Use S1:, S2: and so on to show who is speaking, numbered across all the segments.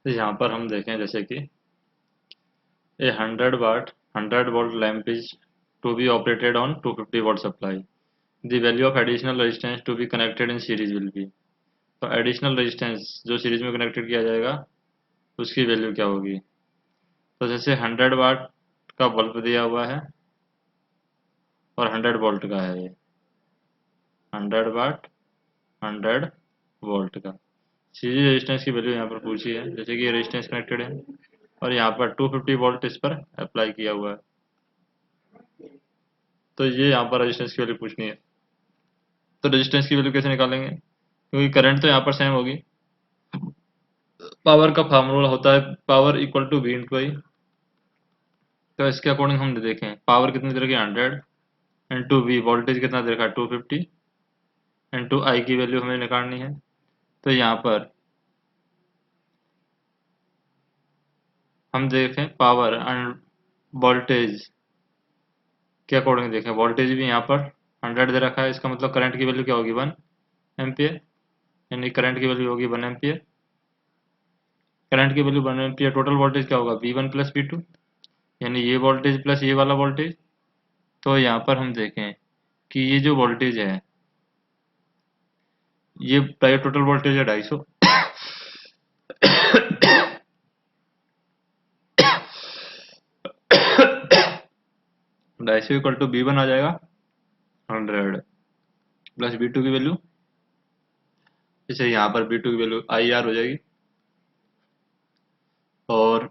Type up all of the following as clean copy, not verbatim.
S1: तो यहाँ पर हम देखें जैसे कि a 100 volt lamp is to be operated on 250 volt supply. The value of additional resistance to be connected in series will be. तो एडिशनल रेजिस्टेंस जो सीरीज में कनेक्टेड किया जाएगा उसकी वैल्यू क्या होगी। तो जैसे 100 वाट का बल्ब दिया हुआ है और 100 वोल्ट का है, ये 100 वाट 100 वोल्ट का सीरीज रेजिस्टेंस की वैल्यू यहाँ पर पूछी है। जैसे कि ये रेजिस्टेंस कनेक्टेड है और यहाँ पर 250 वोल्ट इस पर अप्लाई किया हुआ है, तो ये यहाँ पर रेजिस्टेंस की वैल्यू पूछनी है। तो रेजिस्टेंस की वैल्यू कैसे निकालेंगे, क्योंकि करंट तो यहाँ पर सेम होगी। पावर का फार्मूला होता है power equal to V into I. तो इसके अकॉर्डिंग हम देखें पावर कितनी दे रखी है 100 इंटू वी, वोल्टेज कितना दे रखा है 250 इंटू आई की वैल्यू हमें निकालनी है। तो यहाँ पर हम देखें पावर एंड वोल्टेज के अकॉर्डिंग देखें, वोल्टेज भी यहाँ पर 100 दे रखा है, इसका मतलब करंट की वैल्यू क्या होगी 1 एम्पियर, यानी करंट की वैल्यू होगी 1 एम्पियर। करंट की वैल्यू 1 एम्पियर, टोटल वोल्टेज क्या होगा V1 प्लस V2, यानी ये वोल्टेज प्लस ये वाला वोल्टेज। तो यहाँ पर हम देखें कि ये जो वोल्टेज है, ये टोटल वोल्टेज है 250। 250 इक्वल टू V1 आ जाएगा 100 प्लस V2 की वैल्यू, जैसे यहाँ पर V2 की वैल्यू IR हो जाएगी, और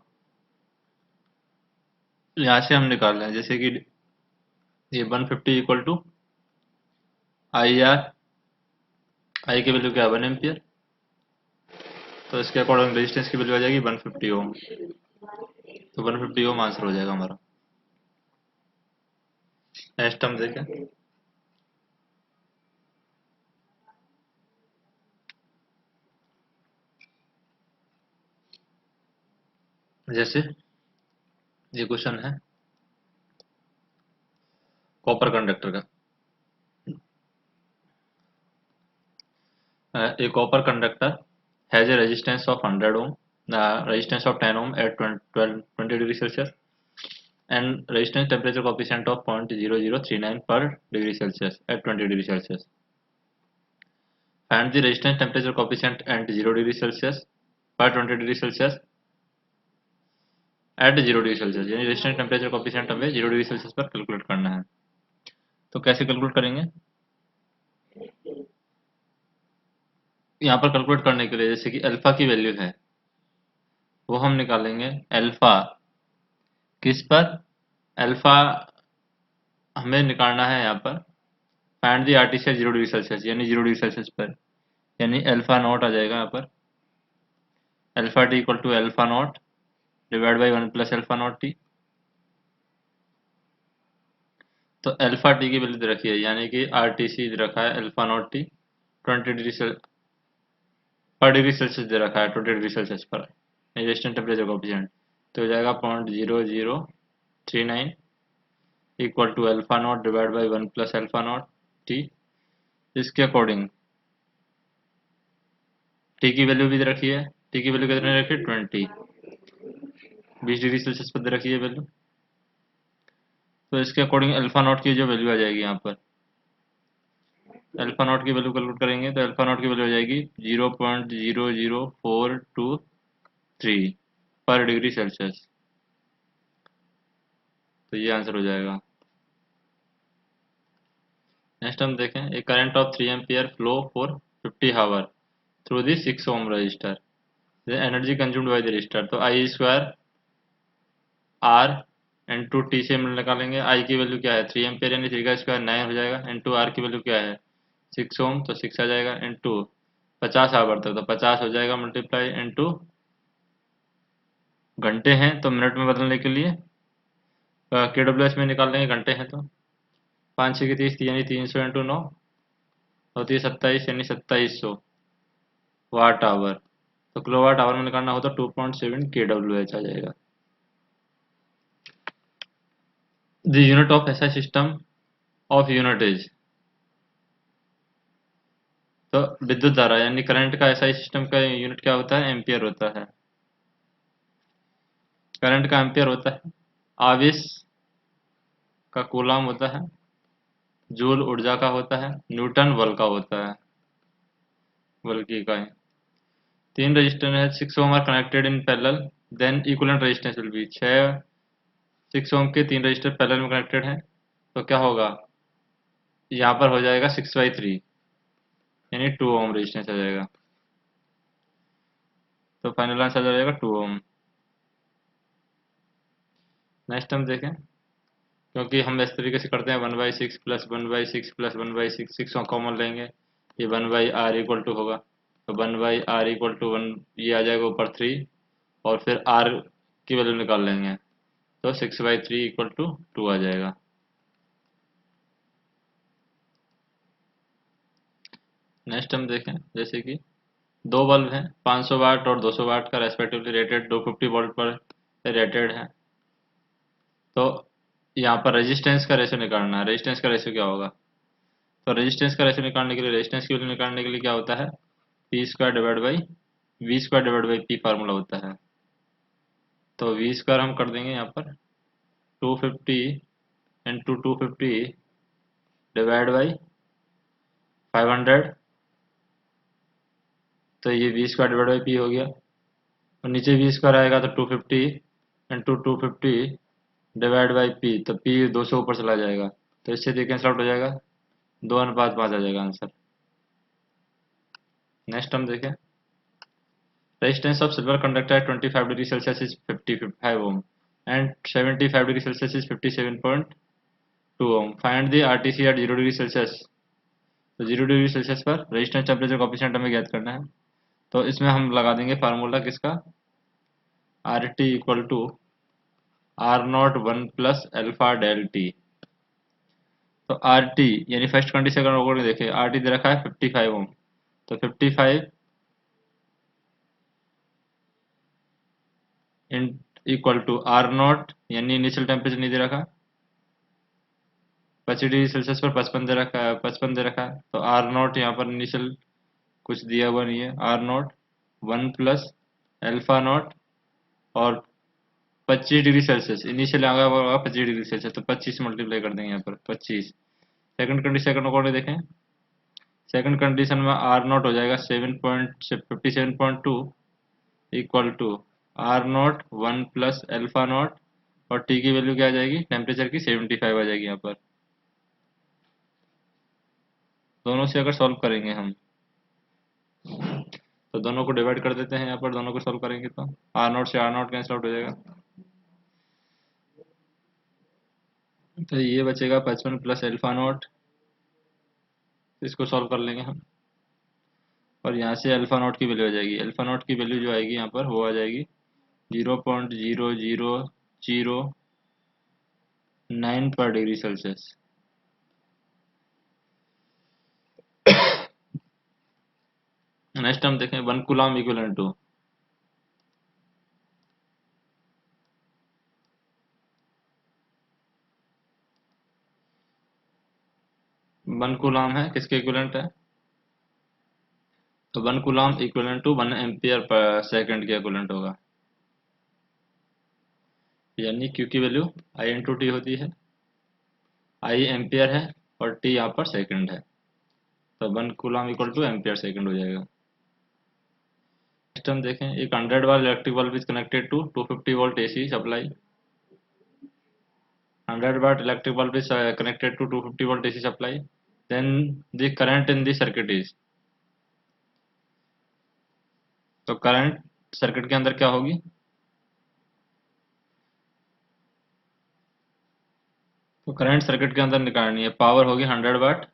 S1: यहाँ से हम निकाल रहे हैं जैसे कि ये 150 इक्वल टू IR, आई की वैल्यू क्या है 1 एम्पियर। तो इसके अकॉर्डिंग रेजिस्टेंस की वैल्यू आ जाएगी 150 ओम। तो 150 ओम आंसर हो जाएगा हमारा। नेक्स्ट हम देखें जैसे ये क्वेश्चन है कॉपर कंडक्टर का। A copper conductor has a resistance of 100 ohm, resistance of 10 ohm at 20 degree Celsius, and resistance temperature coefficient of 0.0039 per degree Celsius at 20 degree Celsius. Find the resistance temperature coefficient at 0 degree Celsius per 20 degree Celsius at 0 degree Celsius, यानी resistance temperature coefficient हमें 0 degree Celsius पर calculate करना है। तो कैसे calculate करेंगे, यहाँ पर कैलकुलेट करने के लिए जैसे कि अल्फा की वैल्यू है वो हम निकालेंगे अल्फा किस पर, अल्फा हमें निकालना है यहाँ पर find the artificial 0 degree Celsius, यानी 0 डिग्री सेल्सियस पर, यानी अल्फा नॉट आ जाएगा यहाँ पर alpha T equal to alpha naught divide by 1 plus alpha naught T. तो अल्फा टी की वैल्यू दे रखी है, यानी कि आर टी सी दे रखा है अल्फा नॉट टी 20 डिग्री पर डिग्री सेल्सियस दे रखा है 20 डिग्री सेल्सियस पर, रेजिस्टेंस टेम्परेचर कोएफिशिएंट तो हो जाएगा 0.0039 equal to alpha naught divide by 1 plus alpha naught T. इसके अकॉर्डिंग टी की वैल्यू भी दे रखी है, टी की वैल्यू कितने रखी है 20 डिग्री सेल्सियस पर दे रखी है वैल्यू। तो इसके अकॉर्डिंग अल्फा नॉट की जो वैल्यू आ जाएगी यहाँ पर, अल्फा नॉट की वैल्यू कैलकुलेट करेंगे तो अल्फा नॉट की वैल्यू आ जाएगी 0.00423 पर डिग्री सेल्सियस। तो ये आंसर हो जाएगा। नेक्स्ट हम देखें a current of 3 ampere flow for 50 hour through the 6 ohm resistor, the energy consumed by the resistor. तो I square R into T से हम निकालेंगे, आई की वैल्यू क्या है 3 एम्पियर यानी 3 का स्क्वायर 9 हो जाएगा, इंटू आर की वैल्यू क्या है 6 ओम तो 6 आ जाएगा, इंटू 50 आवर तक तो 50 हो जाएगा मल्टीप्लाई, इंटू घंटे हैं तो मिनट में बदलने के लिए के डब्ल्यू एस में निकाल लेंगे, घंटे हैं तो 5 6 की 30 यानी 300 इंटू 9 होती है 27 यानी 2700 वाट आवर। तो किलो वाट आवर में निकालना हो तो 2.7 के डब्ल्यू एच आ जाएगा। The unit of SI system of unit is, तो विद्युत धारा यानी करंट का एसआई सिस्टम का यूनिट क्या होता है एम्पियर होता है। करंट का एम्पियर होता है, आवेश का कूलम होता है, जूल ऊर्जा का होता है, न्यूटन बल का होता है, बल की इकाई। तीन रजिस्टर है, 6 ohm are connected in parallel, then equivalent resistance will be 6 ohm के 3 रजिस्टर पैरेलल में कनेक्टेड हैं, तो क्या होगा, यहाँ पर हो जाएगा 6/3, यानी 2 ओम रेजिस्टेंस आ जाएगा। तो फाइनल आंसर आ जाएगा 2 ओम। नेक्स्ट हम देखें, क्योंकि हम इस तरीके से करते हैं 1/6 प्लस 1/6 प्लस 1/6, 6 कॉमन लेंगे, ये 1/r इक्वल टू होगा, तो 1/r इक्वल टू 1, ये आ जाएगा ऊपर 3, और फिर r की वैल्यू निकाल लेंगे, तो 6/3 इक्वल टू 2 आ जाएगा। नेक्स्ट हम देखें, जैसे कि दो बल्ब हैं, 500 वाट और 200 वाट का रेस्पेक्टिवली, रेटेड 250 वोल्ट पर रेटेड है। तो यहाँ पर रेजिस्टेंस का रेशियो निकालना है। रेजिस्टेंस का रेशियो क्या होगा, तो रेजिस्टेंस का रेशियो निकालने के लिए, रेजिस्टेंस की वैल्यू निकालने के लिए क्या होता है, P square divide by V square divide by P formula होता है। तो वी स्क्वायर हम कर देंगे यहाँ पर 250 इंटू 250 डिवाइड बाई 500, तो ये V square divide by P हो गया, और नीचे वी स्क्वायर आएगा तो 250 इंटू 250 डिवाइड बाई पी, तो पी 200 ऊपर चला जाएगा, तो इससे ये कैंसिल आउट हो जाएगा, 2:5 आ जाएगा आंसर। नेक्स्ट हम देखें, resistance of silver conductor at 25 degree Celsius is 55 ohm and 75 degree Celsius is 57.2 ohm. Find the RTC at 0 degree Celsius. तो 0 डिग्री सेल्सियस पर रेजिस्टेंस टेम्परेचर कोएफिशिएंट हमें ज्ञात करना है। तो इसमें हम लगा देंगे फार्मूला किसका, R T equal to R naught 1 plus alpha del T. तो आर टी यानी फर्स्ट कंडीशन अगर लोगों ने देखे, आर टी दे रखा है 55 ओम, तो 55 इन इक्वल टू आर नॉट, यानी इनिशियल टेम्परेचर नहीं दे रखा, 25 डिग्री सेल्सियस पर 55 दे रखा है, 55 दे रखा है, तो आर नॉट यहाँ पर इनिशियल कुछ दिया हुआ नहीं है, R naught 1 plus alpha naught, और 25 डिग्री सेल्सियस इनिशियल आ गया होगा 25 डिग्री सेल्सियस, तो 25 से मल्टीप्लाई कर देंगे यहाँ पर 25। सेकंड कंडीशन, सेकंड अकॉर्डिंग देखें, सेकंड कंडीशन में आर नॉट हो जाएगा 57.2 equal to R naught 1 plus alpha naught, और टी की वैल्यू क्या आ जाएगी, टेम्परेचर की 75 आ जाएगी यहाँ पर। दोनों से अगर सॉल्व करेंगे हम, तो दोनों को डिवाइड कर देते हैं यहाँ पर, दोनों को सॉल्व करेंगे तो आर नॉट से आर नॉट कैंसिल आउट हो जाएगा, तो ये बचेगा 55 प्लस एल्फा नॉट, इसको सॉल्व कर लेंगे हम, और यहाँ से अल्फा नॉट की वैल्यू आ जाएगी, अल्फा नॉट की वैल्यू जो आएगी यहाँ पर वो आ जाएगी 0.0009 पर डिग्री सेल्सियस। नेक्स्ट हम देखें 1 coulomb equivalent to, one coulomb है किसके इक्विवेलेंट है, तो 1 coulomb equivalent to 1 ampere per second के इक्विवेलेंट होगा, यानी क्यू की वैल्यू आई इंटू टी होती है, आई एम्पियर है और टी यहाँ पर सेकंड है, तो 1 coulomb equal to ampere second हो जाएगा। नेक्स्ट हम देखें, एक 100 watt electric bulb is connected to 250 volt AC supply, 100 watt electric bulb is connected to 250 volt AC supply, then the current in the circuit is, तो current circuit के अंदर क्या होगी, तो करंट सर्किट के अंदर निकालनी है, पावर होगी 100 वाट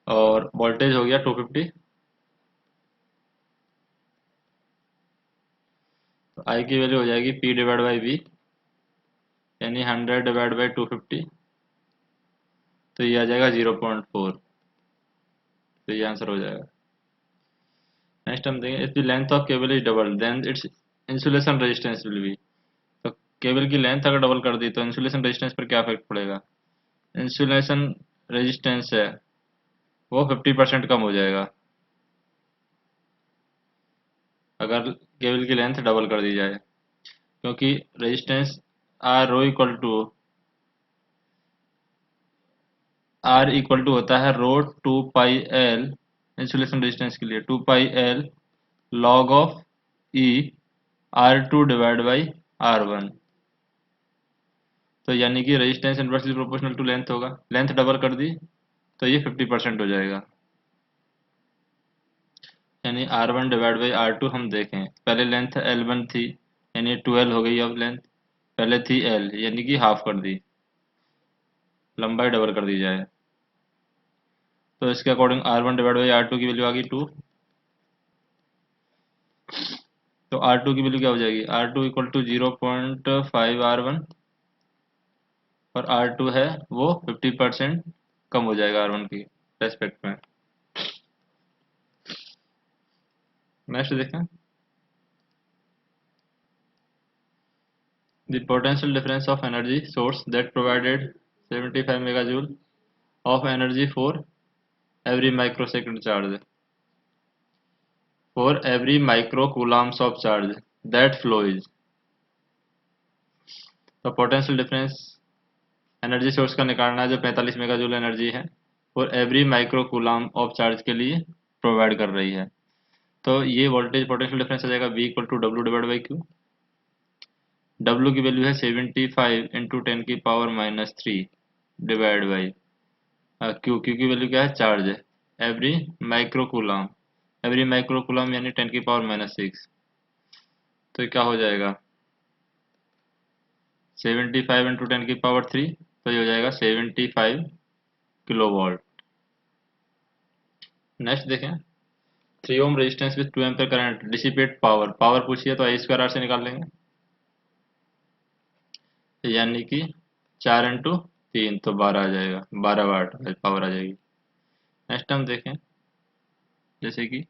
S1: और वोल्टेज हो गया 250, तो आई की वैल्यू हो जाएगी P डिवाइड बाई V, यानी 100 डिवाइड बाई 250, तो ये आ जाएगा 0.4, तो ये आंसर हो जाएगा। नेक्स्ट हम देखेंगे, if the length of cable is double then its insulation resistance will be. तो केबल की लेंथ अगर डबल कर दी तो इंसुलेशन रेजिस्टेंस पर क्या इफेक्ट पड़ेगा, इंसुलेशन रेजिस्टेंस है वो 50% कम हो जाएगा, अगर केबल की लेंथ डबल कर दी जाए, क्योंकि रेजिस्टेंस आर इक्वल टू होता है rho 2 pi L, insulation resistance के लिए 2 pi L log of E R2 divide by R1। तो यानी कि resistance inversely proportional to length होगा, लेंथ डबल कर दी तो ये 50% हो जाएगा। यानी R1 डिवाइड बाई R2 हम देखें, पहले लेंथ L1 थी, यानी 12 हो गई। अब लेंथ पहले थी L, यानी कि हाफ कर दी, लंबाई डबल कर दी जाए, तो इसके according R1 divide by R2 की वैल्यू आ गई 2। तो R2 की वैल्यू क्या हो जाएगी, R2 इक्वल टू 0.5 R1, और R2 है वो 50% कम हो जाएगा R1 की रेस्पेक्ट में। नेक्स्ट देखें, the potential difference of energy source that provided 75 megajoule of energy for every microsecond charge, for every microcoulombs of charge that flow is। तो potential difference energy source का निकालना है जो 45 मेगाजूल एनर्जी है और every micro coulomb of charge के लिए provide कर रही है। तो ये वोल्टेज पोटेंशियल डिफरेंस आ जाएगा V equal to W divide by Q. W की वैल्यू है 75 into 10⁻³ divide by Q. Q की वैल्यू क्या है, चार्ज है, every micro coulomb, every micro coulomb यानी 10⁻⁻⁶। तो ये क्या हो जाएगा, 75 इंटू 10⁻³ तो ये हो जाएगा 75 किलोवाट। नेक्स्ट देखें, 3 ohm resistance with 2 ampere current dissipate power. Power पूछिए तो I² R से निकाल लेंगे, यानी कि 4 इंटू 3 तो 12 आ जाएगा, 12 वाट पावर आ जाएगी। नेक्स्ट हम देखें, जैसे कि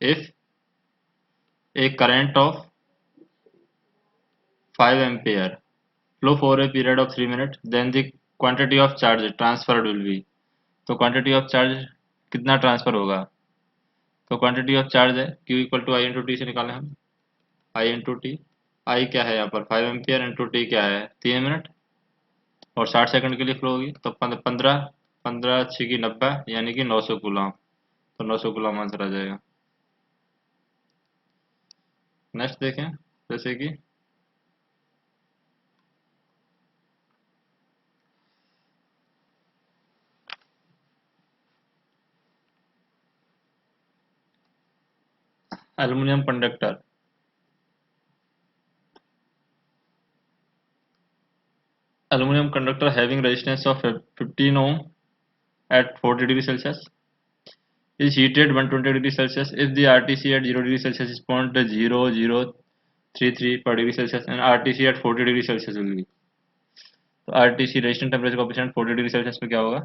S1: if a current of 5 ampere flow for a period of 3 minute then the quantity of charge transferred will be. तो क्वांटिटी ऑफ चार्ज कितना ट्रांसफर होगा, तो क्वांटिटी ऑफ चार्ज है Q equal to I into T से निकालें हम, आई into T. आई क्या है यहाँ पर 5 एम्पियर, इंटू टी क्या है 3 मिनट, और 60 सेकंड के लिए फ्लो होगी, तो 15 15 6 की 90, यानी कि 900 कूलम। तो 900 कूलम आंसर आ जाएगा। नेक्स्ट देखें, जैसे कि aluminium conductor, aluminum conductor having resistance of 15 ohm at 40 degree Celsius is heated 120 degree Celsius if the RTC at 0 degree Celsius is 0.0033 per degree Celsius and RTC at 40 degree Celsius will be। तो RTC resistance temperature coefficient 40 degree Celsius पे क्या होगा,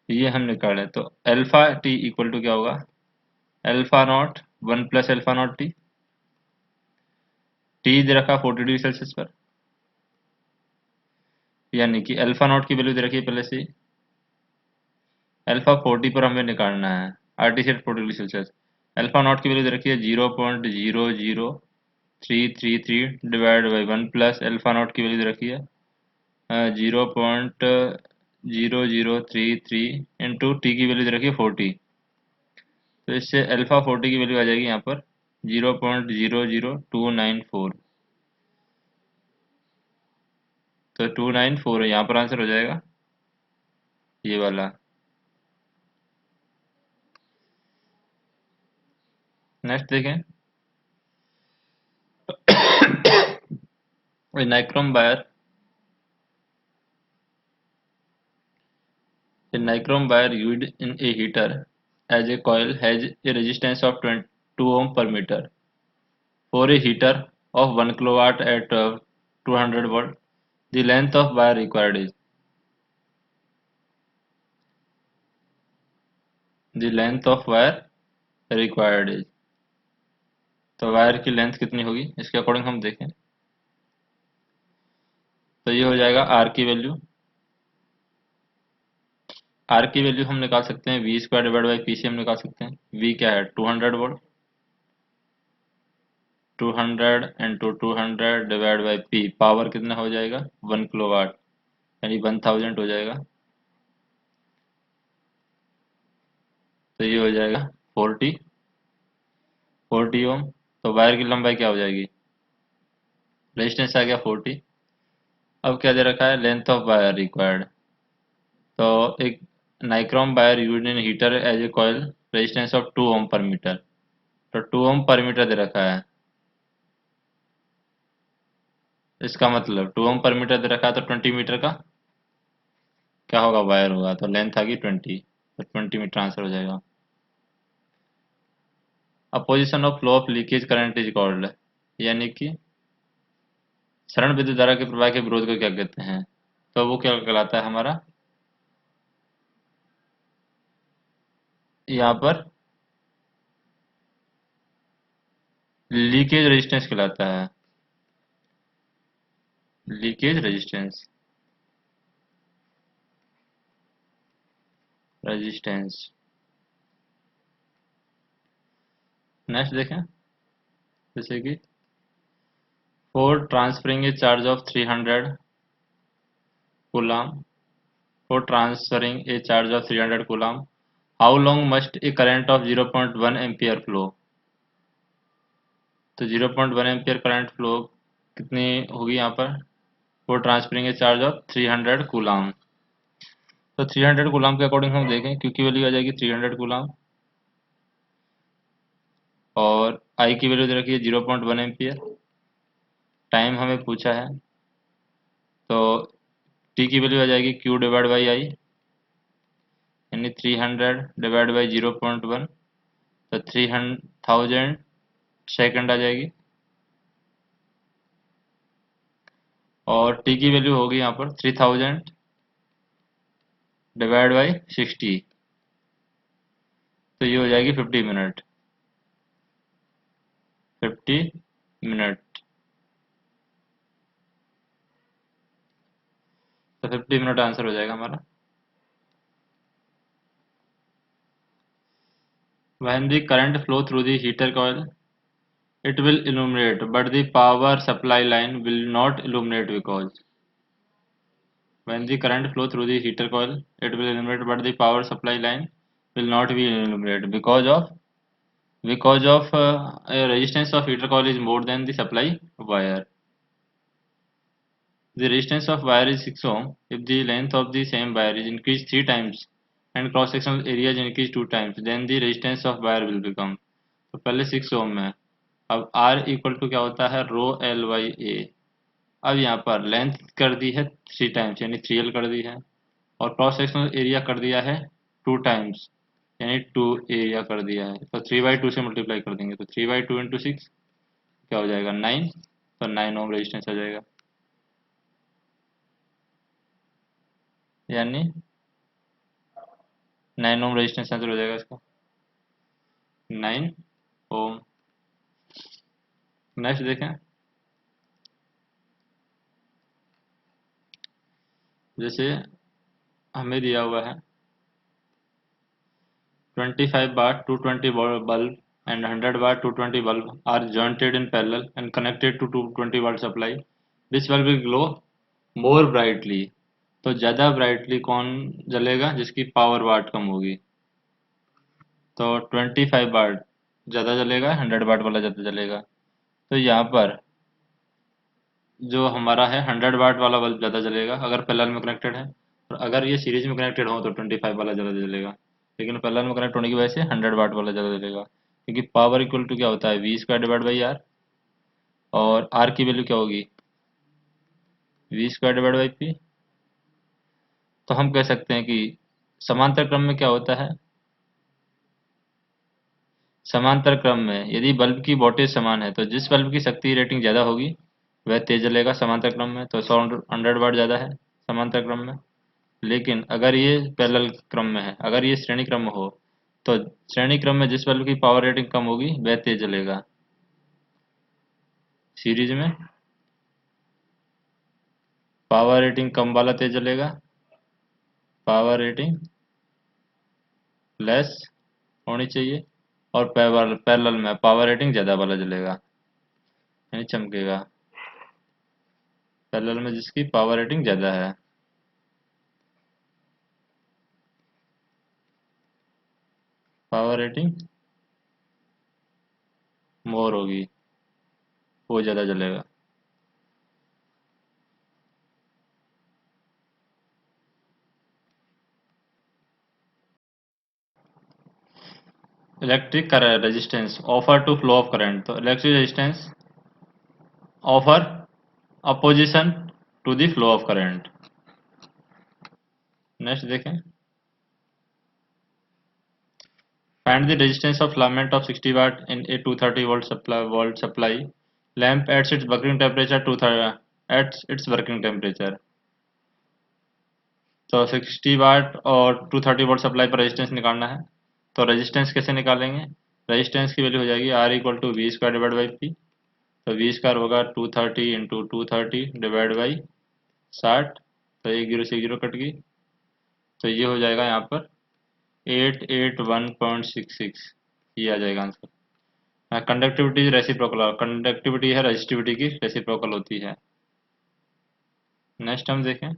S1: ये हम निकालें तो alpha T equal to क्या होगा, alpha naught 1 plus alpha naught T. T दे रखा 40 डिग्री सेल्सियस पर, यानी कि अल्फा नॉट की वैल्यू दे रखी है पहले से, अल्फा 40 पर हमें निकालना है, RTC at 40 degree Celsius. Alpha naught की वैल्यू दे रखी है 0.00333 divide by 1 plus alpha naught की वैल्यू दे रखी है 0.0033 इंटू टी की वैल्यू दे रखी है 40। तो इससे अल्फा 40 की वैल्यू आ जाएगी यहाँ पर 0.00294। तो 294 यहाँ पर आंसर हो जाएगा ये वाला। नेक्स्ट देखें, nichrome wire, a nichrome wire used in a heater as a coil has a resistance of 22 ohm per meter. For a heater of 1 kilowatt at 200 watt, the length of wire required is, the length of wire required is। तो wire की length कितनी होगी इसके according हम देखें, तो ये हो जाएगा आर की वैल्यू आर की वैल्यू हम निकाल सकते हैं V square divide by P से हम निकाल सकते हैं। वी क्या है 200 volt, 200 into 200 divide by P, power कितना हो जाएगा 1 किलोवाट, यानी 1000 हो जाएगा। तो ये हो जाएगा 40 ओम। तो वायर की लंबाई क्या हो जाएगी, रेजिस्टेंस आ गया 40। अब क्या दे रखा है, लेंथ ऑफ वायर रिक्वायर्ड। तो एक nichrome wire used in heater as a coil, resistance of 2 ohm per metre. तो 2 ओम पर मीटर दे रखा है, इसका मतलब 2 ओम पर मीटर दे रखा है, तो 20 मीटर का क्या होगा वायर होगा, तो लेंथ आ गई 20, तो 20 मीटर आंसर हो जाएगा। Opposition of flow of leakage current is called, यानी कि सरण विद्युत धारा के प्रवाह के विरोध को क्या कहते हैं, तो वो क्या कहलाता है हमारा, यहाँ पर लीकेज रेजिस्टेंस कहलाता है, लीकेज रेजिस्टेंस, रेजिस्टेंस। नेक्स्ट देखें, जैसे कि for transferring A charge of 300 coulomb, for transferring A charge of 300 coulomb, how long must A current of 0.1 ampere flow. तो 0.1 एम्पियर करंट फ्लो कितनी होगी यहाँ पर, for transferring A charge of 300 coulomb. तो 300 coulomb के अकॉर्डिंग हम देखें, Q की वैल्यू आ जाएगी 300 कूलम, और आई की वैल्यू दे रखी है 0.1 एम्पियर। टाइम हमें पूछा है, तो टी की वैल्यू आ जाएगी क्यू डिवाइड बाई आई, यानी 300 डिवाइड बाई 0.1, तो 3000 सेकंड आ जाएगी। और टी की वैल्यू होगी यहाँ पर 3000 डिवाइड बाई 60, तो ये हो जाएगी 50 मिनट, 50 मिनट। तो 50 मिनट आंसर हो जाएगा हमारा। When the current flow through the heater coil, it will illuminate, but the power supply line will not illuminate because. When the current flow through the heater coil, it will illuminate, but the power supply line will not be illuminated because of resistance of heater coil is more than the supply wire. The resistance of wire is 6 ohm. If the length of the same wire is increased 3 times and cross sectional area is increased 2 times, then the resistance of wire will become. तो पहले 6 ओम है, अब R equal to क्या होता है, rho L by ए। अब यहाँ पर लेंथ कर दी है 3 टाइम्स, यानी 3L कर दी है, और क्रॉस सेक्शनल एरिया कर दिया है 2 टाइम्स, यानी 2 एरिया कर दिया है। तो 3/2 से मल्टीप्लाई कर देंगे, तो 3/2 इंटू 6 क्या हो जाएगा 9, तो 9 ओम रेजिस्टेंस आ जाएगा, यानी 9 ओम रेजिस्टेंस आंसर हो जाएगा इसका, 9 ओम। नेक्स्ट देखें, जैसे हमें दिया हुआ है 25 bar 220 bulb and 100 bar 220 bulb are jointed in parallel and connected to 220 watt supply. Which bulb will glow more brightly? तो ज़्यादा ब्राइटली कौन जलेगा, जिसकी पावर वाट कम होगी। तो 25 वाट ज़्यादा जलेगा, 100 वाट वाला ज़्यादा जलेगा। तो यहाँ पर जो हमारा है 100 वाट वाला बल्ब ज़्यादा जलेगा अगर पैरेलल में कनेक्टेड है, और अगर ये सीरीज में कनेक्टेड हो तो 25 वाला ज़्यादा जलेगा। लेकिन पैरेलल में कनेक्ट होने की वजह से 100 वाट वाला ज़्यादा जलेगा, क्योंकि पावर इक्वल टू क्या होता है V square divide by R, और आर की वैल्यू क्या होगी V square divide by P. तो हम कह सकते हैं कि समांतर क्रम में क्या होता है, समांतर क्रम में यदि बल्ब की वोल्टेज समान है तो जिस बल्ब की शक्ति रेटिंग ज़्यादा होगी वह तेज जलेगा समांतर क्रम में। तो 100 वाट ज़्यादा है समांतर क्रम में। लेकिन अगर ये पैरेलल क्रम में है, अगर ये श्रेणी क्रम में हो, तो श्रेणी क्रम में जिस बल्ब की पावर रेटिंग कम होगी वह तेज जलेगा, सीरीज में पावर रेटिंग कम वाला तेज जलेगा, पावर रेटिंग लेस होनी चाहिए, और पैरेलल में पावर रेटिंग ज़्यादा वाला जलेगा, यानी चमकेगा, पैरेलल में जिसकी पावर रेटिंग ज़्यादा है। पावर रेटिंग मोर होगी, वो ज़्यादा जलेगा। Electric resistance offer to flow of current, तो electric resistance offer opposition to the flow of current. Next देखें, find the resistance of filament of 60 watt in a 230 volt supply lamp at its working temperature 2 at its working temperature. तो 60 वाट और 230 volt supply पर resistance निकालना है। तो resistance कैसे निकालेंगे? Resistance की वैल्यू हो जाएगी R equal to V square divide by P. तो वी स्क्वायर होगा 230 इंटू 230 डिवाइड बाई 60। तो एक जीरो से जीरो कट गई, तो ये हो जाएगा यहाँ पर 881.66, ये आ जाएगा आंसर। कंडक्टिविटी रेसिप्रोकल, कंडक्टिविटी है रेजिस्टिविटी की रेसिप्रोकल होती है। नेक्स्ट हम देखें,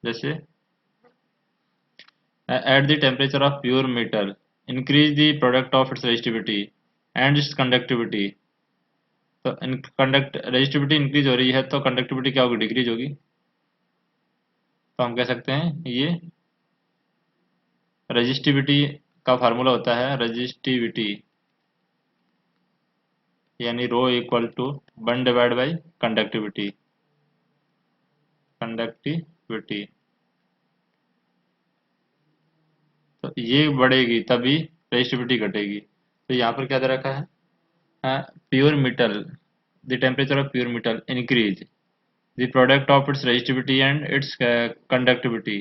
S1: जैसे at the temperature of pure metal increase the product of its resistivity and its conductivity। तो कंडक्ट रेजिस्टिविटी इंक्रीज हो रही है तो कंडक्टिविटी क्या होगी? डिक्रीज होगी। तो हम कह सकते हैं ये रेजिस्टिविटी का फार्मूला होता है, रेजिस्टिविटी यानी rho equal to 1 divide by conductivity. Conductivity तो ये बढ़ेगी तभी रेजिस्टिविटी घटेगी। तो यहाँ पर क्या दे रखा है? Pure metal, the temperature of pure metal increase the product of its resistivity and it's conductivity.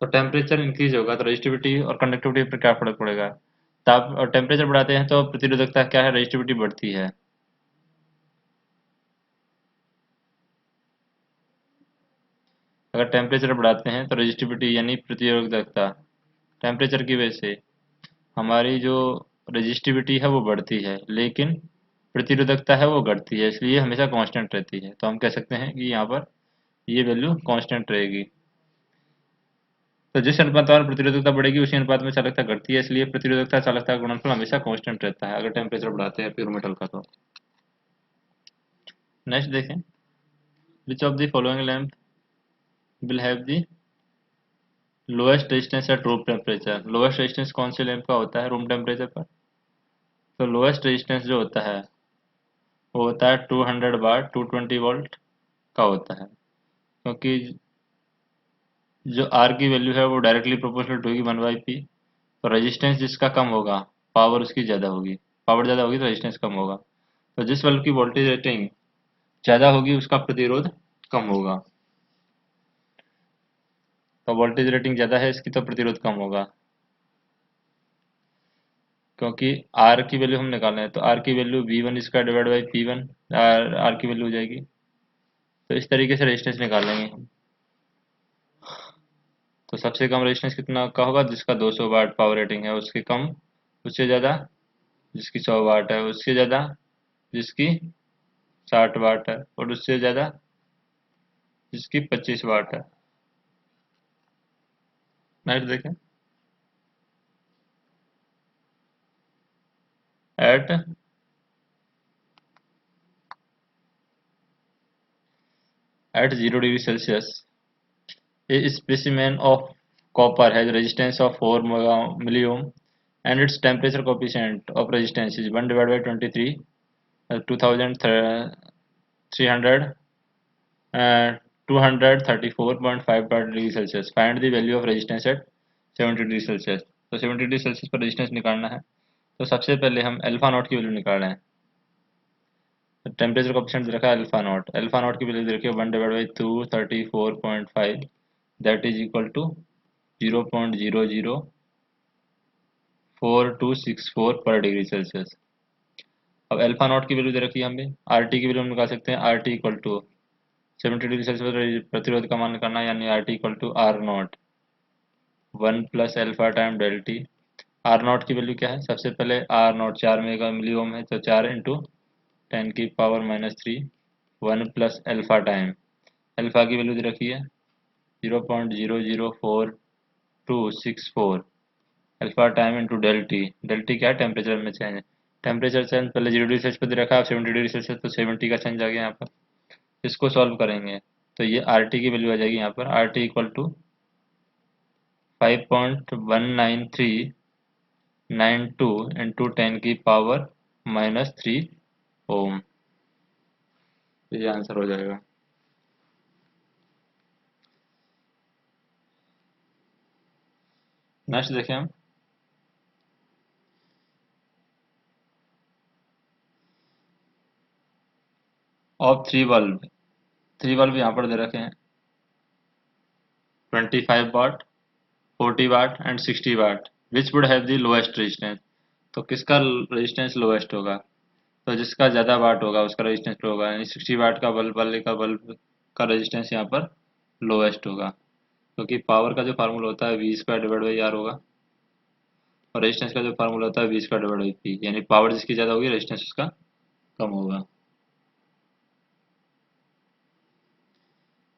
S1: तो टेम्परेचर इंक्रीज होगा तो रेजिस्टिविटी और कंडक्टिविटी पर क्या फर्क पड़ेगा? ताप और टेम्परेचर बढ़ाते हैं तो प्रतिरोधकता क्या है? रेजिस्टिविटी बढ़ती है। अगर टेम्परेचर बढ़ाते हैं तो रेजिस्टिविटी यानी प्रतिरोधकता, टेम्परेचर की वजह से हमारी जो रेजिस्टिविटी है वो बढ़ती है, लेकिन प्रतिरोधकता है वो घटती है, इसलिए हमेशा कांस्टेंट रहती है। तो हम कह सकते हैं कि यहाँ पर ये वैल्यू कांस्टेंट रहेगी। तो जिस अनुपात में प्रतिरोधकता बढ़ेगी उसी अनुपात में चालकता घटती है, इसलिए प्रतिरोधकता चालकता का गुणनफल हमेशा कांस्टेंट रहता है अगर टेम्परेचर बढ़ाते हैं प्योर मेटल का। तो नेक्स्ट देखें, विच of the following lamp will have the lowest resistance at room temperature. Lowest resistance कौन से लैंप का होता है रूम टेम्परेचर पर? तो लोएस्ट रेजिस्टेंस जो होता है वो होता है 200 वाट 220 वोल्ट का होता है, क्योंकि जो आर की वैल्यू है वो डायरेक्टली प्रोपोर्शनल होगी 1/p। तो रेजिस्टेंस जिसका कम होगा पावर उसकी ज़्यादा होगी, पावर ज़्यादा होगी तो रेजिस्टेंस कम होगा। तो जिस बल्ब की वोल्टेज रेटिंग ज़्यादा होगी उसका प्रतिरोध कम होगा। तो वोल्टेज रेटिंग ज़्यादा है इसकी तो प्रतिरोध कम होगा, क्योंकि आर की वैल्यू हम निकालना है। तो आर की value V1 square divide by P1, R की वैल्यू हो जाएगी। तो इस तरीके से रेजिस्टेंस निकालेंगे हम। तो सबसे कम रेजिस्टेंस कितना का होगा? जिसका 200 वाट पावर रेटिंग है, उसके कम, उससे ज़्यादा जिसकी 100 वाट है, उससे ज़्यादा जिसकी 60 वाट है, और उससे ज़्यादा जिसकी 25 वाट है। नेक्स्ट देखें, eight at 0 degree Celsius, a specimen of copper has resistance of 4 milliohm and its temperature coefficient of resistance is 1 divided by 23, 2300, uh, 234.5 degree Celsius. Find the value of resistance at 70 degree Celsius। तो 70 degree Celsius पर resistance निकालना है। तो सबसे पहले हम alpha naught की value निकाल रहे हैं। तो टेम्परेचर कोएफिशिएंट दे रखा है अल्फा नॉट की वैल्यू दे रखी है 1 divide by 234.5, that is equal to 0.004264 per degree Celsius. अब अल्फा नॉट की वैल्यू दे रखी है हमें, आर टी की वैल्यू हम निकाल सकते हैं, R T equal to 70 degree Celsius पर प्रतिरोध का मान करना है, यानी R T equal to R naught 1 + alpha time del T. R naught की वैल्यू क्या है, सबसे पहले R naught 4 mega milli ohm है, तो 4 इंटू 10⁻³ 1 + अल्फा टाइम, अल्फा की वैल्यू दे रखी है 0.004264, alpha time into del T. Del T क्या है, टेम्परेचर में चेंज है। टेम्परेचर चेंज पहले 0 डिग्री सेल्सियस पर दे रखा है, 70 डिग्री सेल्सियस, तो 70 का चेंज आ गया यहाँ पर। इसको सॉल्व करेंगे तो ये आर टी की वैल्यू आ जाएगी यहाँ पर, R T equal to 5.19392 into 10⁻³ ohm. तो ये आंसर हो जाएगा। नेक्स्ट देखें हम, ऑफ थ्री बल्ब यहाँ पर दे रखे हैं 25 watt, 40 watt and 60 watt, which would have the lowest resistance. तो किसका रेजिस्टेंस लोएस्ट होगा, तो जिसका ज़्यादा वाट होगा उसका रेजिस्टेंस लो होगा, यानी 60 वाट का बल्ब वाले का बल्ब का रेजिस्टेंस यहाँ पर लोएस्ट होगा, क्योंकि पावर का जो फार्मूला होता है V²/R होगा, और रेजिस्टेंस का जो फार्मूला होता है V²/P, यानी पावर जिसकी ज़्यादा होगी रेजिस्टेंस उसका कम होगा।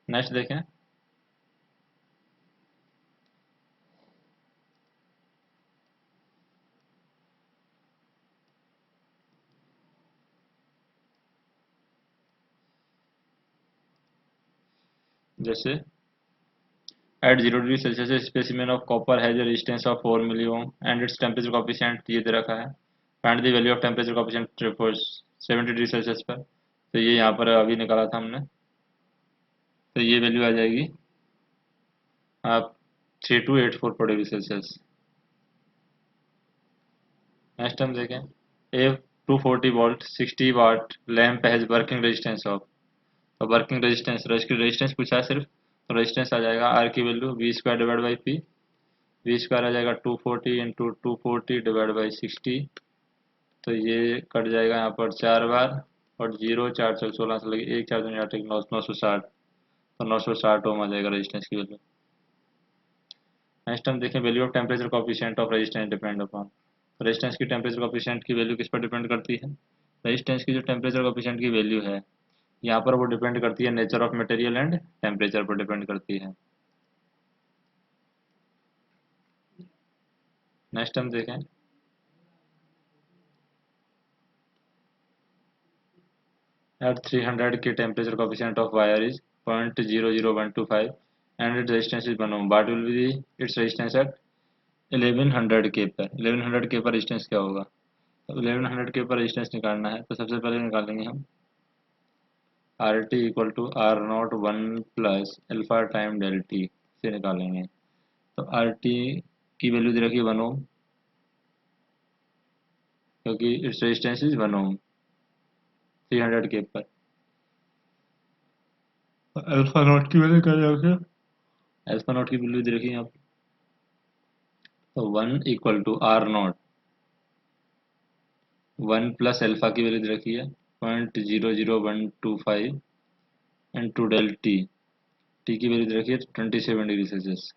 S1: नेक्स्ट देखें, जैसे at 0 degree Celsius specimen of copper has a resistance of 4 milli ohm and its temperature coefficient ये दे रखा है, find the value of temperature coefficient for 70 degree Celsius पर। तो ये यहाँ पर अभी निकाला था हमने, तो ये वैल्यू आ जाएगी आप 3284 पर डिग्री सेल्सियस। नेक्स्ट हम देखें, a 240 volt 60 watt lamp has working resistance of, तो वर्किंग रेजिस्टेंस रेजिस्टेंस पूछा है सिर्फ, तो रेजिस्टेंस आ जाएगा आर की वैल्यू V²/P, V² आ जाएगा 240 इंटू 240/60, तो ये कट जाएगा यहाँ पर 4 बार, और 0 4 4 16 से लगे 1 4 2 8 1 9 960, तो 960 ओम आ जाएगा रेजिस्टेंस की वैल्यू। नेक्स्ट हम देखें, value of temperature coefficient of resistance depend upon, resistance की टेम्परेचर कोफिशिएंट की वैल्यू किस पर डिपेंड करती है, रेजिस्टेंस की जो टेम्परेचर कोफिशिएंट की वैल्यू है यहाँ पर वो डिपेंड करती है nature of material and temperature पर डिपेंड करती है। नेक्स्ट हम देखें, at 300 K temperature coefficient of wire is 0.00125 and its resistance is 1 ohm. What will be its resistance at 1100 K पर, 1100 K पर रेजिस्टेंस क्या होगा, तो 1100 K पर रेजिस्टेंस निकालना है, तो सबसे पहले निकालेंगे हम R T equal to R naught 1 + alpha time del T से निकालेंगे। तो आर टी की वैल्यू दे रखी है 1 ओम, क्योंकि its resistance is 1 ohm 300 K पर। अल्फा नॉट की वैल्यू क्या है, अल्फा नॉट की वैल्यू दे रखी है यहाँ पर, तो 1 equal to R naught 1 + alpha की वैल्यू दे रखी है 0.00125 इंटू डेल टी, टी की वैल्यू दे रखी है 27 डिग्री सेल्सियस,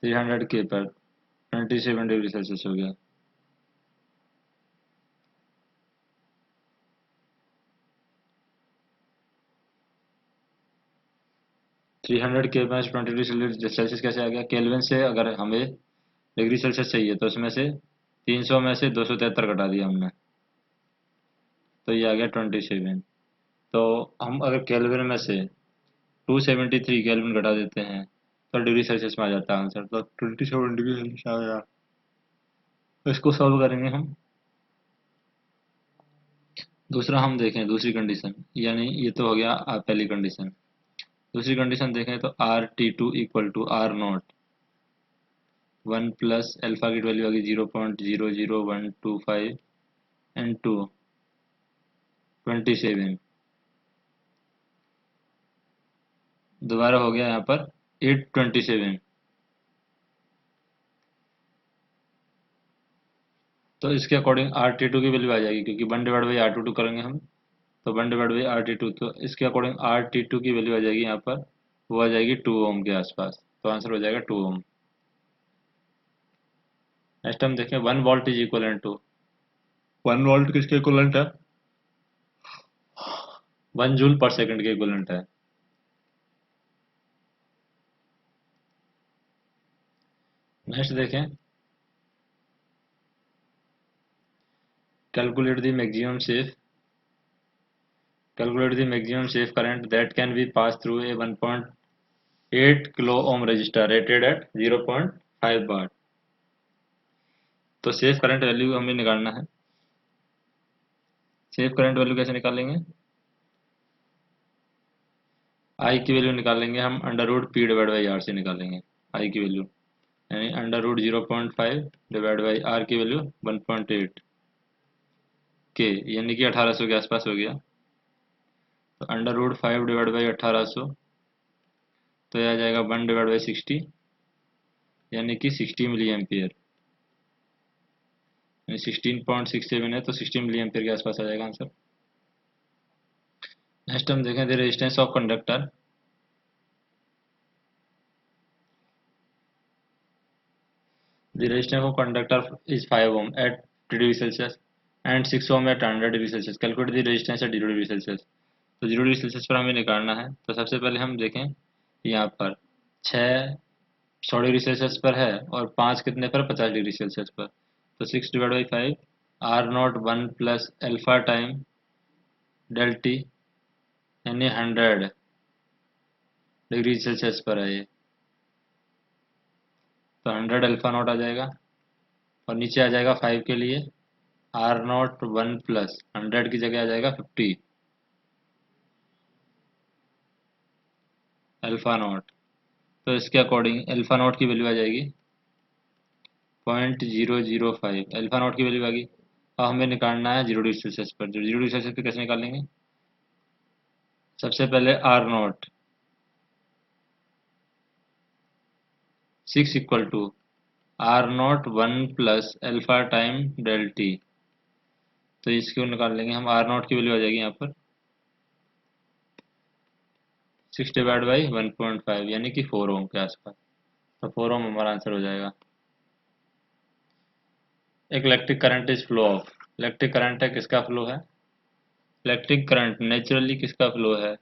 S1: 300 के पर 27 डिग्री सेल्सियस हो गया। थ्री हंड्रेड के में 20 डिग्री सेल्सियस कैसे आ गया, केल्विन से अगर हमें डिग्री सेल्सियस चाहिए तो उसमें से 300 में से 273 घटा दिया हमने, तो ये आ गया 27। तो हम अगर केल्विन में से 273 केल्विन घटा देते हैं तो डिग्री सेल्सियस में आ जाता है आंसर, तो 27 डिग्री सेल्सियस आ गया। तो इसको सॉल्व करेंगे हम। दूसरा हम देखें, दूसरी कंडीशन, यानी ये तो हो गया पहली कंडीशन। दूसरी कंडीशन देखें तो RT2 equal to R naught 1 + alpha की वैल्यू आ गई 0.00125 इंटू 27, दोबारा हो गया यहाँ पर 827। तो इसके अकॉर्डिंग RT2 की वैल्यू आ जाएगी, क्योंकि 1/R22 करेंगे हम तो 1/RT2, तो इसके अकॉर्डिंग RT2 की वैल्यू आ जाएगी यहाँ पर, वो आ जाएगी 2 ओम के आसपास। तो आंसर हो जाएगा 2 ओम। नेक्स्ट हम देखें 1 volt is equivalent to, 1 volt किसके इक्वलेंट है? 1 जूल पर सेकंड के इक्वलेंट है। नेक्स्ट देखें calculate the maximum safe, calculate the maximum safe current that can be pass through a 1.8 kilo ohm resistor rated eight 0.5 वाट। तो safe current value हमें निकालना है। सेफ करंट वैल्यू कैसे निकालेंगे? आई की वैल्यू निकालेंगे हम under root P divide by R से निकालेंगे आई की वैल्यू, यानी under root 0.5 divide by R की वैल्यू 1.8 के, यानी कि 1800 के आसपास हो गया। तो अंडर रूट 5 डिवाइड बाई 1800, तो यह आ जाएगा 1 डिवाइड बाई 60, यानी कि 60 मिली एम्पियर, यानी 16.67 है, तो 60 मिली एम्पियर के आसपास आ जाएगा आंसर। नेक्स्ट हम देखें the resistance of conductor, the resistance of conductor is 5 ohm at 3 degree Celsius and 6 ohm at 100 degree Celsius. Calculate the resistance at 0 degree Celsius. तो 0 डिग्री सेल्सियस पर हमें निकालना है। तो सबसे पहले हम देखें यहाँ पर 6 100 डिग्री सेल्सियस पर है और 5 कितने पर? 50 डिग्री सेल्सियस पर। तो 6 divide by 5, R naught 1 plus alpha time del T, यानी 100 डिग्री सेल्सियस पर है ये, तो 100 अल्फा नॉट आ जाएगा। और नीचे आ जाएगा 5 के लिए आर नॉट 1 प्लस 100 की जगह आ जाएगा 50 अल्फा नॉट। तो इसके अकॉर्डिंग अल्फा नॉट की वैल्यू आ जाएगी 0.005, अल्फा नॉट की वैल्यू आ गई। अब हमें निकालना है 0 डिग्री सेल्सियस पर। 0 डिग्री सेल्सियस पर कैसे निकालेंगे? सबसे पहले R naught 6 equal to R naught 1 plus alpha time del T. तो इसको निकाल लेंगे हम, आर नॉट की वैल्यू आ जाएगी यहाँ पर 6 डिवाइड बाई 1.5, यानी कि 4 ओम के आसपास। तो 4 ओम हमारा आंसर हो जाएगा। एक electric current is flow of, electric current है, किसका फ्लो है? इलेक्ट्रिक करंट नेचुरली किसका फ्लो है?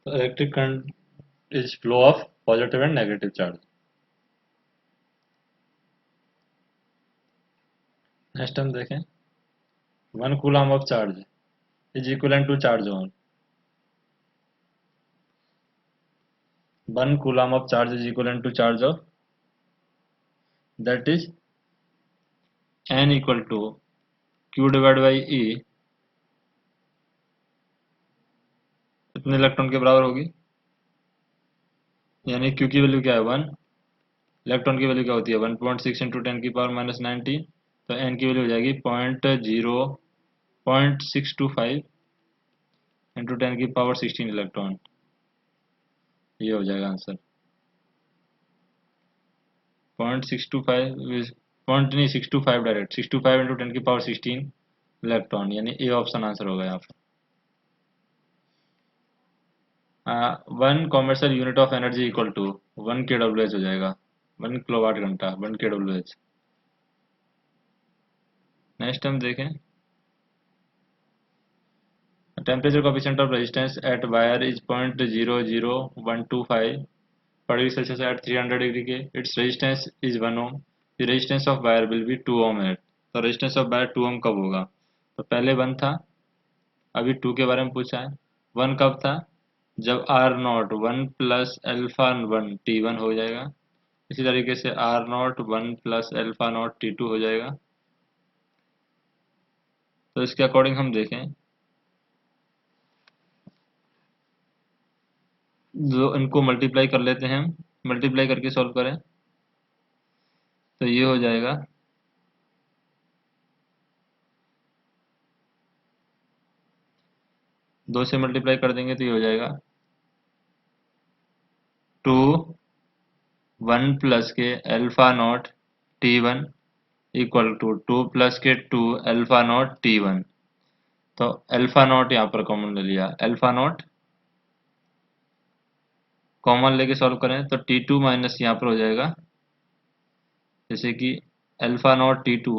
S1: तो electric current is flow of positive and negative charge. Next हम देखें 1 coulomb of charge is equivalent to charge on, 1 coulomb of charge is equivalent to charge of, that is n equal to q divide by e, कितने electron के बराबर होगी? यानी q की value क्या है? 1, इलेक्ट्रॉन की वैल्यू क्या होती है? 1.6 इंटू 10 की पावर माइनस 19, तो n की वैल्यू हो जाएगी 0.625 इंटू 10 की पावर 16 इलेक्ट्रॉन। ये हो जाएगा आंसर 0.625, पॉइंट नहीं 625 डायरेक्ट, 625 इंटू 10 की पावर 16 इलेक्ट्रॉन, यानी ए ऑप्शन आंसर होगा यहाँ पर। 1 commercial unit of energy equal to 1 kWh हो जाएगा, 1 किलोवाट घंटा, 1 kWh। नेक्स्ट हम देखें temperature coefficient of resistance at wire is 0.00125 per degree Celsius at 300 degree के, its resistance is 1 ohm, the resistance of wire will be 2 ohm है। तो resistance of wire 2 ohm कब होगा? तो पहले 1 था, अभी 2 के बारे में पूछा है। 1 कब था? जब R not 1 plus alpha 1 T1 हो जाएगा। इसी तरीके से R not 1 plus alpha naught T2 हो जाएगा। तो इसके अकॉर्डिंग हम देखें, जो इनको मल्टीप्लाई कर लेते हैं, हम मल्टीप्लाई करके सॉल्व करें तो ये हो जाएगा 2 से मल्टीप्लाई कर देंगे तो ये हो जाएगा 2 1 प्लस के alpha naught T1, equal to 2 + 2 alpha naught T1। तो अल्फा नॉट यहाँ पर कॉमन ले लिया, अल्फा नॉट कॉमन लेके सॉल्व करें तो T2 माइनस यहाँ पर हो जाएगा, जैसे कि alpha naught T2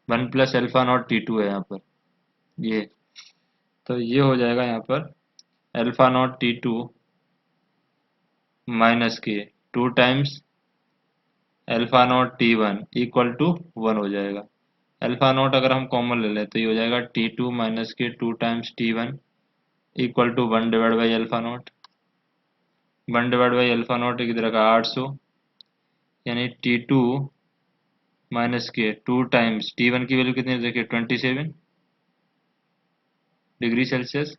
S1: 1 + alpha naught T2 है यहाँ पर ये। तो ये हो जाएगा यहाँ पर अल्फा नॉट T2 माइनस के 2 times alpha naught T1 equal to 1 हो जाएगा। अल्फा नॉट अगर हम कॉमन ले लें तो ये हो जाएगा T2 माइनस के 2 times T1 equal to 1 divide by alpha naught. 1 divide by alpha naught किधर का 800, यानी T2 माइनस के 2 टाइम्स T1 की वैल्यू कितनी देखिए 27 डिग्री सेल्सियस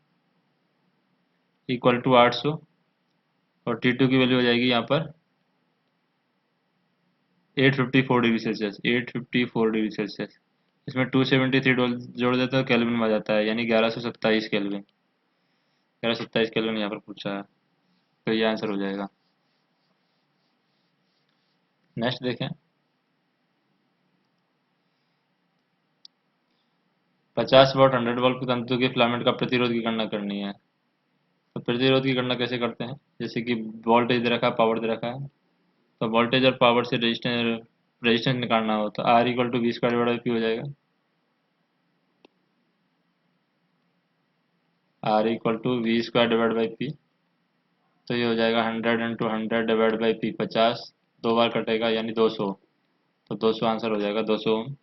S1: इक्वल टू 800, और T2 की वैल्यू हो जाएगी यहाँ पर 854 डिग्री सेल्सियस, 854 डिग्री सेल्सियस। इसमें 273 जोड़ देते तो केल्विन में आ जाता है, यानी 1127 केल्विन, 1127 केल्विन यहाँ पर पूछा है। तो ये आंसर हो जाएगा। नेक्स्ट देखें, 50 वाट 100 वोल्ट के तंतु के फिलामेंट का प्रतिरोध की गणना करनी है। तो प्रतिरोध की गणना कैसे करते हैं, जैसे कि वोल्टेज दे रखा है, पावर दे रखा है, तो वोल्टेज और पावर से रेजिस्टेंस निकालना हो तो R इक्वल टू V² हो जाएगा। R equal to V²/P। तो ये हो जाएगा 100 × 100/P 50, 2 बार कटेगा यानी 200, तो 200 आंसर हो जाएगा, 200 ओम।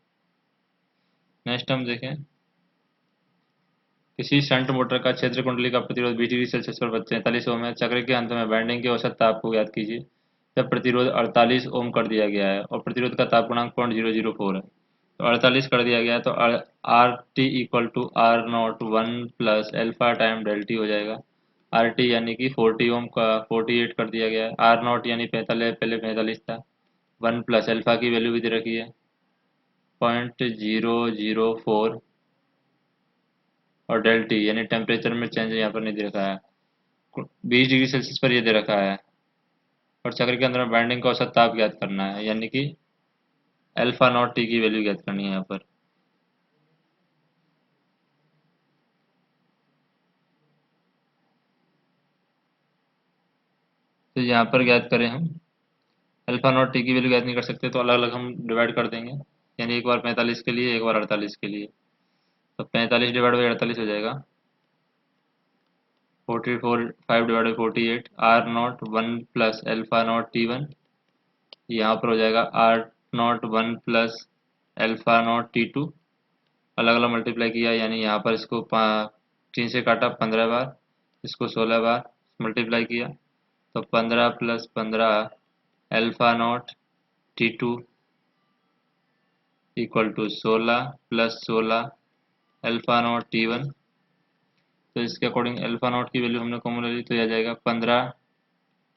S1: नेक्स्ट हम देखें, किसी शंट मोटर का क्षेत्र कुंडली का प्रतिरोध 20 डिग्री सेल्सियस पर 43 ओम है। चक्र के अंत में वाइंडिंग के औसत ताप को ज्ञात कीजिए। जब प्रतिरोध 48 ओम कर दिया गया है और प्रतिरोध का ताप गुणांक 0.004 है, तो 48 कर दिया गया है, तो R T equal to R naught 1 + alpha time del T हो जाएगा। आर टी यानी कि 40 ओम का 48 कर दिया गया है, आर नॉट यानी 45, पहले 45 था, 1 + अल्फा की वैल्यू भी दे रखी है 0.004, और डेल टी यानी टेम्परेचर में चेंज यहाँ पर नहीं दे रखा है, 20 डिग्री सेल्सियस पर ये दे रखा है, और चक्र के अंदर बाइंडिंग का औसत ताप ज्ञात करना है, यानी कि अल्फा नॉट टी की वैल्यू ज्ञात करनी है यहाँ पर। तो यहाँ पर ज्ञात करें हम अल्फा नॉट टी की वैल्यू ज्ञात नहीं कर सकते, तो अलग अलग हम डिवाइड कर देंगे, यानी एक बार 45 के लिए, एक बार 48 के लिए। तो 45 डिवाइड बाई 48 हो जाएगा 44, 5 divide by 48, R naught 1 + alpha naught T1, यहाँ पर हो जाएगा are naught 1 + alpha naught T2, अलग अलग मल्टीप्लाई किया, यानी यहाँ पर इसको 3 से काटा 15 बार, इसको 16 बार मल्टीप्लाई किया, तो 15 + 15 alpha naught T2 equal to 16 + 16 alpha naught T1। तो इसके अकॉर्डिंग अल्फा नॉट की वैल्यू हमने कॉमन ले ली, तो यह जाएगा 15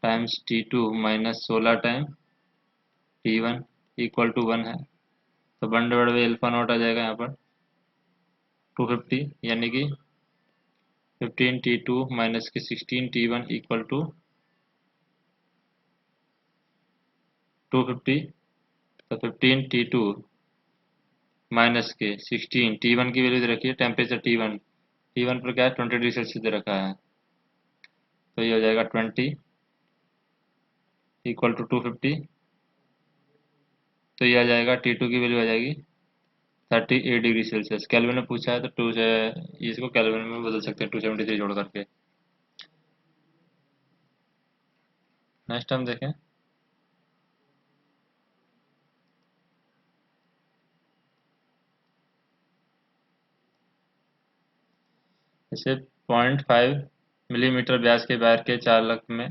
S1: times T2 minus 16 time T1 equal to 1 है, तो 1 डिवाइड बाई अल्फा नॉट आ जाएगा यहाँ पर 250, यानी कि 15 T2 माइनस के 16 T1 इक्वल टू 250। तो 15 T2 माइनस के 16 T1 की वैल्यू दे रखी है, टेम्परेचर T1 पर क्या है 20 डिग्री सेल्सियस दे रखा है, तो ये हो जाएगा 20 इक्वल टू 250। तो ये आ जाएगा T2 की वैल्यू आ जाएगी 38 डिग्री सेल्सियस। केल्विन में पूछा है तो 2 से इसको केल्विन में बदल सकते हैं 273 जोड़ करके। नेक्स्ट हम देखें, जैसे 0.5 मिलीमीटर व्यास के वायर के चालक में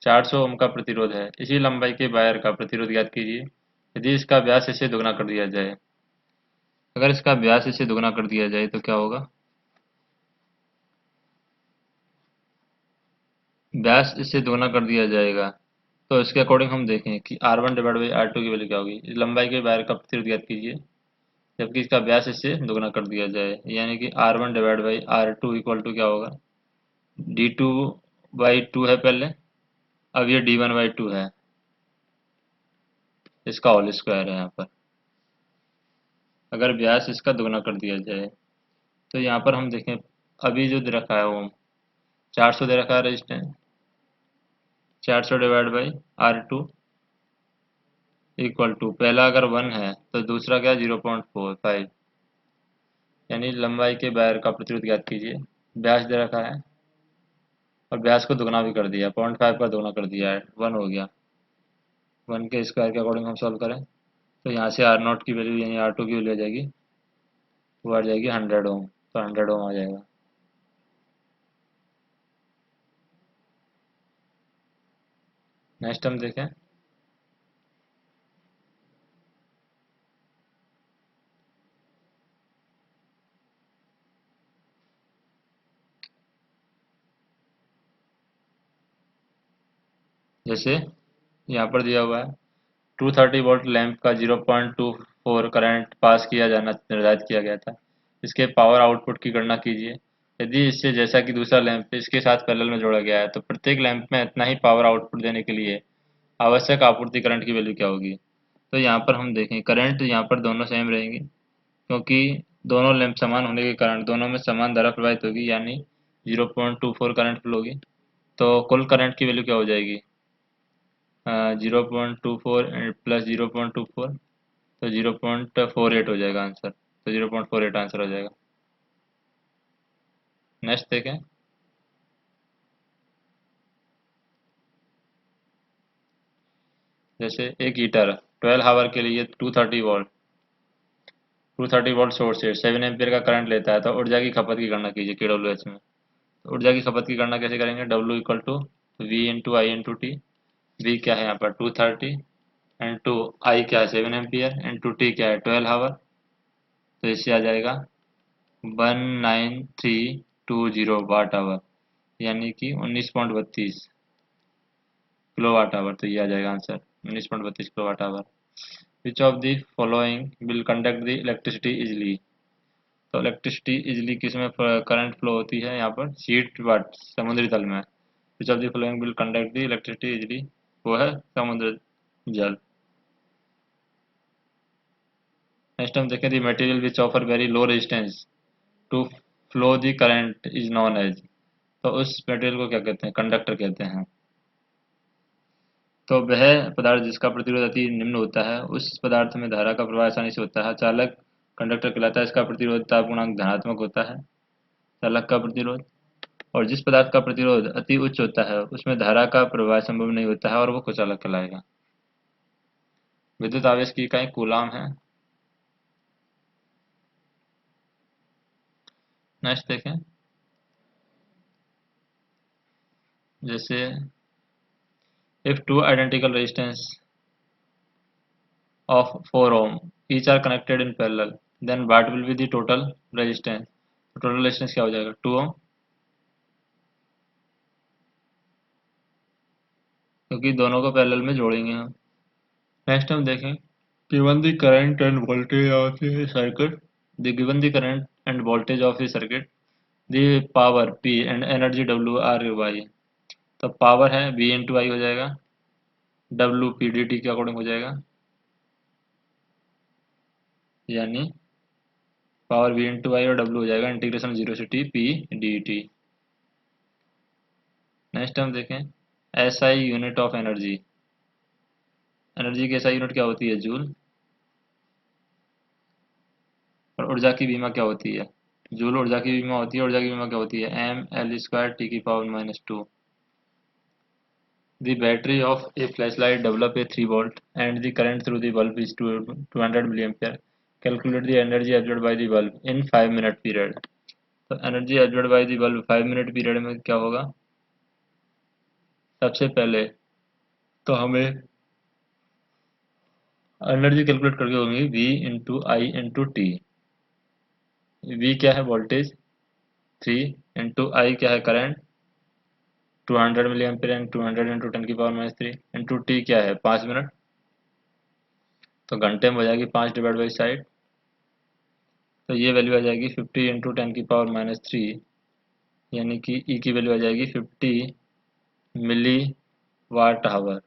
S1: 400 ओम का प्रतिरोध है। इसी लंबाई के वायर का प्रतिरोध ज्ञात कीजिए यदि इसका व्यास इसे दुगना कर दिया जाए। अगर इसका व्यास इसे दुगना कर दिया जाए तो क्या होगा, व्यास इससे दोगुना कर दिया जाएगा, तो इसके अकॉर्डिंग हम देखें कि R1 डिवाइड बाई R2 की वैल्यू क्या होगी। इस लंबाई के वायर का प्रतिरोध ज्ञात कीजिए जबकि इसका व्यास इससे दोगुना कर दिया जाए, यानी कि R1 divide by R2 equal to क्या होगा, D2 बाई टू है पहले, अब ये d1/2 है, इसका होल स्क्वायर है यहाँ पर। अगर व्यास इसका दुगना कर दिया जाए तो यहाँ पर हम देखें, अभी जो दे रखा है वो 400 दे रखा है resistance, 400 divide by R2 equal to, पहला अगर 1 है तो दूसरा क्या 0.45, यानी लंबाई के वायर का प्रतिरोध ज्ञात कीजिए। व्यास दे रखा है और व्यास को दुगना भी कर दिया, 0.5 का दुगना कर दिया है, 1 हो गया। 1 के स्क्वायर के अकॉर्डिंग हम सॉल्व करें तो यहाँ से R0 की वैल्यू यानी R2 की वैल्यू आ जाएगी, वो आ जाएगी 100 ओम, तो 100 ओम आ जाएगा। नेक्स्ट हम देखें, जैसे यहाँ पर दिया हुआ है 230 वोल्ट लैंप का 0.24 करंट पास किया जाना निर्धारित किया गया था, इसके पावर आउटपुट की गणना कीजिए। यदि इससे जैसा कि दूसरा लैंप इसके साथ पैरेलल में जोड़ा गया है तो प्रत्येक लैंप में इतना ही पावर आउटपुट देने के लिए आवश्यक आपूर्ति करंट की वैल्यू क्या होगी। तो यहाँ पर हम देखें, करंट यहाँ पर दोनों सेम रहेंगी क्योंकि दोनों लैंप समान होने के कारण दोनों में समान धारा प्रवाहित होगी, यानी 0.24 करंट फ्लो होगी। तो कुल करंट की वैल्यू क्या हो जाएगी, 0.24 प्लस 0.24, तो 0.48 हो जाएगा आंसर, तो 0.48 आंसर हो जाएगा। नेक्स्ट देखें, जैसे एक हीटर 12 आवर के लिए 230 वोल्ट सोर्स से 7 एम्पियर का करंट लेता है, तो ऊर्जा की खपत की गणना कीजिए KWH में। तो ऊर्जा की खपत की गणना कैसे करेंगे, W equal to V into I into T. V क्या है यहाँ पर 230 इंटू आई क्या है 7 एम्पियर इंटू टी क्या है 12 आवर, तो इससे आ जाएगा 19320 वाट आवर, यानी कि 19.32 किलो वाट आवर, तो ये आ जाएगा answer 19.32 kilo watt hour. Which of the following will conduct the electricity easily, तो इलेक्ट्रिसिटी इजली किस में करंट फ्लो होती है, यहाँ पर शीट वाट समुद्री तल में। Which of the following will conduct the electricity easily, वो है समुद्र जल। नेक्स्ट हम देखें the material which offer very low resistance to flow the current is known as, तो उस मटेरियल को क्या कहते हैं, कंडक्टर कहते हैं। तो वह पदार्थ जिसका प्रतिरोध अति निम्न होता है, उस पदार्थ में धारा का प्रवाह आसानी से होता है, चालक कंडक्टर कहलाता है। इसका प्रतिरोधता गुणांक धनात्मक होता है, चालक का प्रतिरोध। और जिस पदार्थ का प्रतिरोध अति उच्च होता है उसमें धारा का प्रवाह संभव नहीं होता है और वो कुचालक कहलाएगा। विद्युत आवेश की इकाई कूलाम है। नेक्स्ट देखें, जैसे if two identical resistance of 4 ohm each are connected in parallel, then what will be the total resistance, तो total resistance क्या हो जाएगा 2 ohm, क्योंकि दोनों को पैरेलल में जोड़ेंगे हम। नेक्स्ट हम देखें, given the current and voltage of the circuit, given the current and voltage of the circuit, the power P and energy W are Y, तो पावर है V इंटू आई हो जाएगा, W P dt के according हो जाएगा, यानी power V into आई और W हो जाएगा इंटीग्रेशन 0 से T P dt। नेक्स्ट हम देखें, SI unit of energy, energy की SI यूनिट क्या होती है जूल, और ऊर्जा की बीमा क्या होती है, जूल ऊर्जा की बीमा होती है, ऊर्जा की बीमा क्या होती है ml² T की power -2। The battery of a flashlight develop a 3 volt and the current through the bulb is 200 milliampere. Calculate the energy absorbed by the bulb in 5 minute period. तो energy absorbed by the bulb 5 minute period में क्या होगा, सबसे पहले तो हमें energy calculate करके होगी V into I into T. V क्या है वोल्टेज 3 इंटू आई क्या है current 200 milli ampere and 200 into 10 की पावर -3 इंटू टी क्या है 5 मिनट, तो घंटे में हो जाएगी 5 डिवाइड बाई साइड, तो ये वैल्यू आ जाएगी 50 इंटू 10 की पावर -3, यानी कि ई की वैल्यू आ जाएगी 50 मिली वाट आवर।